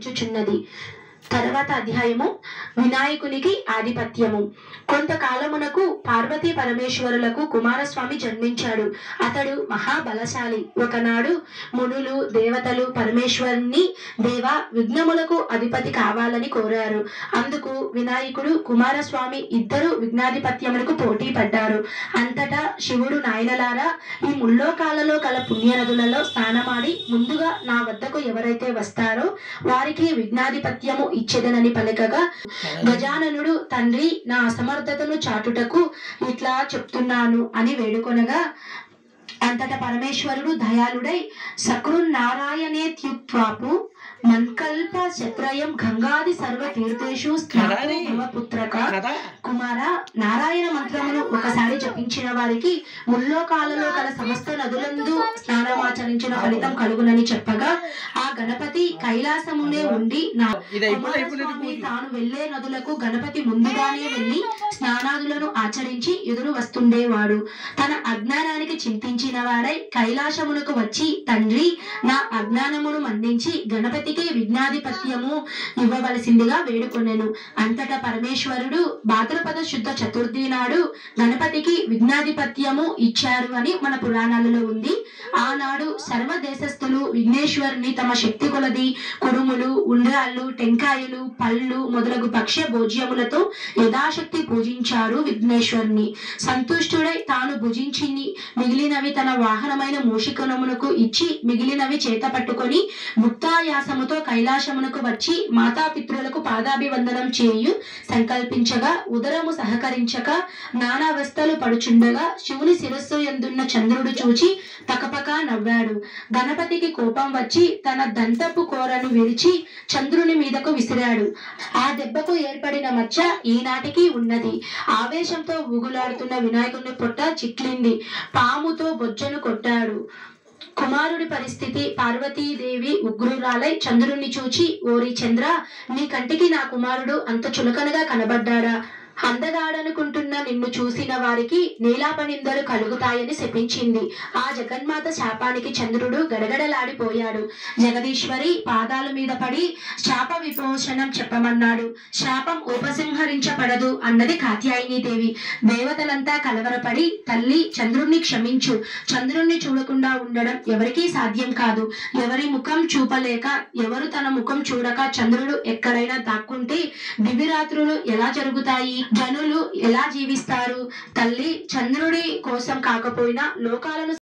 చుచున్నది. తర్వాత అధ్యాయము వినాయకునికి ఆధిపత్యము. కొంతకాలమునకు పార్వతీ పరమేశ్వరులకు కుమారస్వామి జన్మించాడు. అతడు మహాబలశాలి. ఒకనాడు మునులు దేవతలు పరమేశ్వరుని దేవా విఘ్నములకు అధిపతి కావాలని కోరారు. అందుకు వినాయకుడు కుమారస్వామి ఇద్దరు విఘ్నాధిపత్యములకు పోటీ పడ్డారు. అంతటా శివుడు నాయనలారా, ఈ ముల్లోకాలలో కల పుణ్యనదులలో స్నానమాడి ముందుగా నా వద్దకు ఎవరైతే వస్తారో వారికి విఘ్నాధిపత్యము ఇచ్చేదనని పలకగా, గజాననుడు తండ్రి నా అసమర్థతను చాటుటకు ఇట్లా చెప్తున్నాను అని వేడుకొనగా, అంతటా పరమేశ్వరుడు దయాళుడై సకృన్నారాయణేత్యుక్త్వాపు మన్కల్ప శత్రయం గంగాది సర్వ తీర్థేషు పుత్రక కుమార, నారాయణ మంత్రమును ఒకసారి జపించిన వారికి ముల్లోకాలలో కల సమస్త నదులందు స్నానమాచరించిన ఫలితం కలుగునని చెప్పగా, ఆ గణపతి కైలాసమునే ఉండి నా కుమారస్వామి తాను వెళ్లే నదులకు గణపతి ముందుగానే వెళ్లి స్నానాదులను ఆచరించి ఎదురు వస్తుండేవాడు. తన అజ్ఞానానికి చింతించిన వాడై కైలాసమునకు వచ్చి, తండ్రి నా అజ్ఞానమును మన్నించి గణపతికి విఘ్నాధిపత్యము ఇవ్వవలసిందిగా వేడుకొనెను. అంతటా పరమేశ్వరుడు భాద్రపద శుద్ధ చతుర్థి నాడు గణపతికి విఘ్నాధిపత్యము ఇచ్చారు అని మన పురాణాలలో ఉంది. ఆనాడు సర్వ దేశస్థులు విఘ్నేశ్వరుని తమ శక్తి కొలది కుడుములు, ఉండ్రాళ్ళు, టెంకాయలు, పళ్ళు మొదలగు భక్ష్య భోజ్యములతో యథాశక్తి పూజించారు విఘ్నేశ్వరుని. సంతుష్టుడై తాను భుజించి మిగిలినవి తన వాహనమైన మూషికనమునకు ఇచ్చి మిగిలినవి చేత పట్టుకొని ముక్తాయాసముతో కైలాసమునకు వచ్చి మాతాపితృలకు పాదాభివందనం చేయు సంకల్పించగా, ఉదరము సహకరించక నానావస్థలు పడుచుండగా శివుని శిరస్సు యందున్న చంద్రుడు చూచి పకపక నవ్వాడు. గణపతికి కోపం వచ్చి తన దంతపు కోరను విరిచి చంద్రుని మీదకు విసిరాడు. ఆ దెబ్బకు ఏర్పడిన మచ్చ ఈనాటికి ఉన్నది. ఆవేశంతో ఊగులాడుతున్న వినాయకుని పొట్ట చిట్లింది. పాముతో బొజ్జను కొట్టాడు. కుమారుడి పరిస్థితి. పార్వతీదేవి ఉగ్రురాలై చంద్రుణ్ణి చూచి, ఓరి చంద్ర, నీ కంటికి నా కుమారుడు అంత చులకనగా కనబడ్డాడా? అందగాడనుకుంటున్న నిన్ను చూసిన వారికి నీలాపనిందలు కలుగుతాయని శపించింది. ఆ జగన్మాత శాపానికి చంద్రుడు గడగడలాడిపోయాడు. జగదీశ్వరి పాదాల మీద పడి శాప విమోచనం చెప్పమన్నాడు. శాపం ఉపసంహరించబడదు అన్నది కాత్యాయనీదేవి. దేవతలంతా కలవరపడి, తల్లి చంద్రుణ్ణి క్షమించు, చంద్రుణ్ణి చూడకుండా ఉండడం ఎవరికీ సాధ్యం కాదు. ఎవరి ముఖం చూపలేక, ఎవరు తన ముఖం చూడక చంద్రుడు ఎక్కడైనా దాక్కుంటే దివిరాత్రులు ఎలా జరుగుతాయి? జనులు ఎలా జీవిస్తారు? తల్లి చంద్రుడి కోసం కాకపోయినా లోకాలను